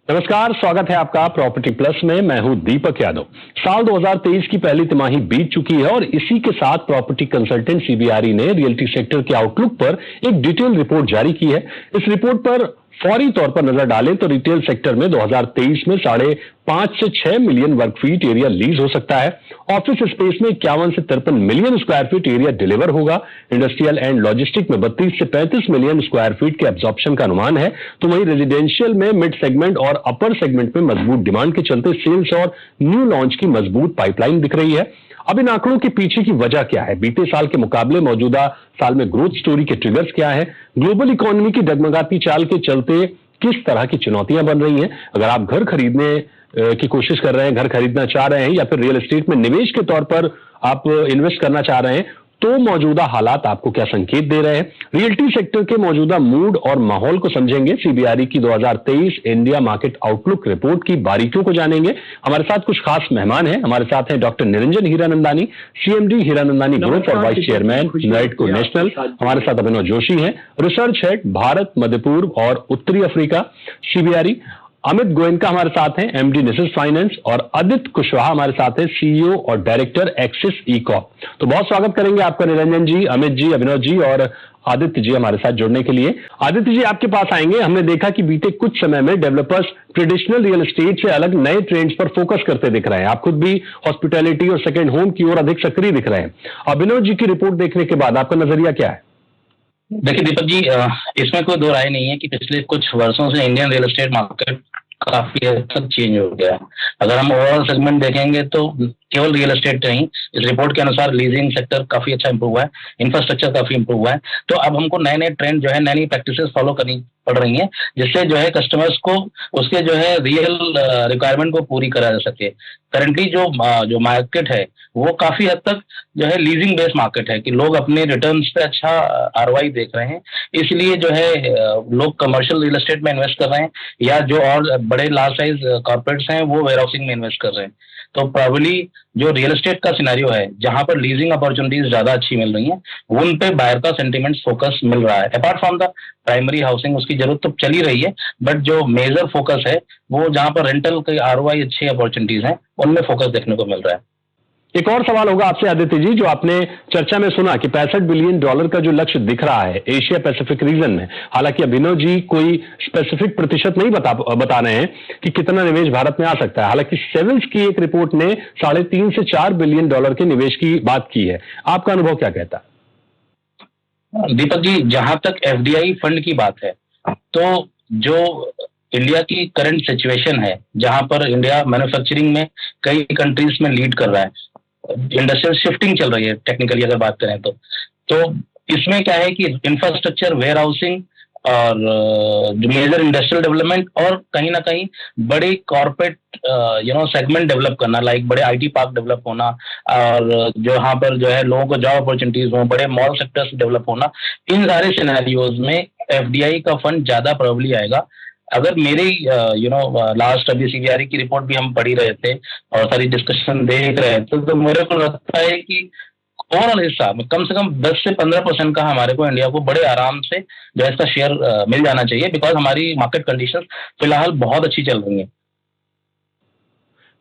नमस्कार, स्वागत है आपका प्रॉपर्टी प्लस में। मैं हूं दीपक यादव। साल 2023 की पहली तिमाही बीत चुकी है और इसी के साथ प्रॉपर्टी कंसल्टेंट सीबीआरई ने रियल्टी सेक्टर के आउटलुक पर एक डिटेल रिपोर्ट जारी की है। इस रिपोर्ट पर फौरी तौर पर नजर डालें तो रिटेल सेक्टर में 2023 में 5.5 से 6 मिलियन वर्ग फीट एरिया लीज हो सकता है। ऑफिस स्पेस में 51 से 53 million square feet area deliver होगा। इंडस्ट्रियल एंड लॉजिस्टिक में 32 से 35 मिलियन स्क्वायर फीट के एब्जॉर्प्शन का अनुमान है। तो वहीं रेजिडेंशियल में मिड सेगमेंट और अपर सेगमेंट में मजबूत डिमांड के चलते सेल्स और न्यू लॉन्च की मजबूत पाइपलाइन दिख रही है। अब इन आंकड़ों के पीछे की वजह क्या है? बीते साल के मुकाबले मौजूदा साल में ग्रोथ स्टोरी के ट्रिगर्स क्या है? ग्लोबल इकोनॉमी की डगमगाती चाल के चलते किस तरह की चुनौतियां बन रही हैं? अगर आप घर खरीदने की कोशिश कर रहे हैं, घर खरीदना चाह रहे हैं या फिर रियल एस्टेट में निवेश के तौर पर आप इन्वेस्ट करना चाह रहे हैं, तो मौजूदा हालात आपको क्या संकेत दे रहे हैं? रियल्टी सेक्टर के मौजूदा मूड और माहौल को समझेंगे। सीबीआरई की 2023 इंडिया मार्केट आउटलुक रिपोर्ट की बारीकियों को जानेंगे। हमारे साथ कुछ खास मेहमान हैं। हमारे साथ हैं doctor Niranjan Hiranandani, CMD Hiranandani group और वाइस चेयरमैन नैडको नेशनल। हमारे साथ अभिनव जोशी हैं, रिसर्च हेड भारत, मध्य पूर्व और उत्तरी अफ्रीका सीबीआरई। अमित गोयनका हमारे साथ हैं, एमडी निसिस फाइनेंस। और आदित्य कुशवाहा हमारे साथ हैं, सीईओ और डायरेक्टर एक्सिस ई-कॉप। तो बहुत स्वागत करेंगे आपका निरंजन जी, अमित जी, अभिनव जी और आदित्य जी हमारे साथ जुड़ने के लिए। आदित्य जी, आपके पास आएंगे। हमने देखा कि बीते कुछ समय में डेवलपर्स ट्रेडिशनल रियल एस्टेट से अलग नए ट्रेंड्स पर फोकस करते दिख रहे हैं। आप खुद भी हॉस्पिटैलिटी और सेकेंड होम की ओर अधिक सक्रिय दिख रहे हैं। अभिनव जी की रिपोर्ट देखने के बाद आपका नजरिया क्या है? देखिए दीपक जी, इसमें कोई दो राय नहीं है कि पिछले कुछ वर्षों से इंडियन रियल एस्टेट मार्केट काफी हद तक चेंज हो गया है। अगर हम ओवरऑल सेगमेंट देखेंगे तो केवल रियल एस्टेट नहीं, इस रिपोर्ट के अनुसार लीजिंग सेक्टर काफी अच्छा इंप्रूव हुआ है, इंफ्रास्ट्रक्चर काफी इंप्रूव हुआ है। तो अब हमको नए नए ट्रेंड जो है, नई नई प्रैक्टिसेस फॉलो करनी पड़ रही हैं, जिससे जो है कस्टमर्स को उसके जो है रियल रिक्वायरमेंट को पूरी करा जा सके। करंटली जो मार्केट है वो काफी हद तक जो है लीजिंग बेस्ड मार्केट है कि लोग अपने रिटर्न्स पे अच्छा आरओआई देख रहे हैं, इसलिए जो है लोग कमर्शियल रियल एस्टेट में इन्वेस्ट कर रहे हैं, या जो और बड़े लार्ज साइज कॉर्पोरेट्स हैं वो वेयर हाउसिंग में इन्वेस्ट कर रहे हैं। तो प्रॉब्ली जो रियल एस्टेट का सिनेरियो है, जहां पर लीजिंग अपॉर्चुनिटीज ज्यादा अच्छी मिल रही हैं, उन पे बायर का सेंटीमेंट फोकस मिल रहा है। Apart from the primary housing, उसकी जरूरत तो चली रही है, बट जो मेजर फोकस है वो जहां पर रेंटल के आरओआई अच्छी अपॉर्चुनिटीज हैं, उनमें फोकस देखने को मिल रहा है। एक और सवाल होगा आपसे आदित्य जी, जो आपने चर्चा में सुना कि $65 बिलियन का जो लक्ष्य दिख रहा है एशिया पैसिफिक रीजन में। हालांकि अभिनव जी कोई स्पेसिफिक प्रतिशत नहीं बता रहे हैं कि कितना निवेश भारत में आ सकता है। हालांकि सेविल्स की एक रिपोर्ट ने $3.5 से $4 बिलियन के निवेश की बात की है। आपका अनुभव क्या कहता है? दीपक जी, जहां तक एफडीआई फंड की बात है, तो जो इंडिया की करंट सिचुएशन है, जहां पर इंडिया मैन्युफैक्चरिंग में कई कंट्रीज में लीड कर रहा है, इंडस्ट्रियल शिफ्टिंग चल रही है टेक्निकली अगर बात करें तो इसमें क्या है कि इंफ्रास्ट्रक्चर, वेयर हाउसिंग और जो मेजर इंडस्ट्रियल डेवलपमेंट और कहीं ना कहीं बड़े कॉर्पोरेट सेगमेंट डेवलप करना, लाइक बड़े आईटी पार्क डेवलप होना, और जो यहाँ पर जो है लोगों को जॉब अपॉर्चुनिटीज हो, बड़े मॉल सेक्टर्स डेवलप होना, इन सारे सिनेरियोज में एफडीआई का फंड ज्यादा प्रोबेबली आएगा। अगर मेरे लास्ट अभी सीबीआरई की रिपोर्ट भी हम पढ़ ही रहे थे और सारी डिस्कशन देख रहे थे, तो मेरे को लगता है कि ओवरऑल हिस्सा में कम से कम 10 से 15% का हमारे को इंडिया को बड़े आराम से जो है इसका शेयर मिल जाना चाहिए, बिकॉज हमारी मार्केट कंडीशंस फिलहाल बहुत अच्छी चल रही हैं।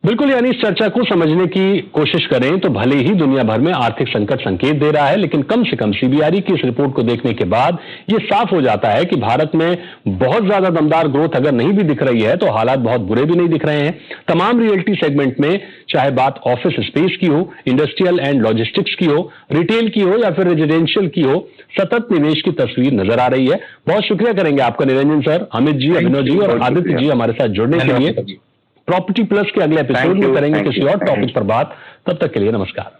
बिल्कुल, यानी इस चर्चा को समझने की कोशिश करें तो भले ही दुनिया भर में आर्थिक संकट संकेत दे रहा है, लेकिन कम से कम सीबीआरई की इस रिपोर्ट को देखने के बाद यह साफ हो जाता है कि भारत में बहुत ज्यादा दमदार ग्रोथ अगर नहीं भी दिख रही है तो हालात बहुत बुरे भी नहीं दिख रहे हैं। तमाम रियल्टी सेगमेंट में, चाहे बात ऑफिस स्पेस की हो, इंडस्ट्रियल एंड लॉजिस्टिक्स की हो, रिटेल की हो या फिर रेजिडेंशियल की हो, सतत निवेश की तस्वीर नजर आ रही है। बहुत शुक्रिया करेंगे आपका निरंजन सर, अमित जी, अभिनव जी और आदित्य जी हमारे साथ जुड़ने के लिए। प्रॉपर्टी प्लस के अगले एपिसोड में करेंगे किसी और टॉपिक पर बात। तब तक के लिए नमस्कार।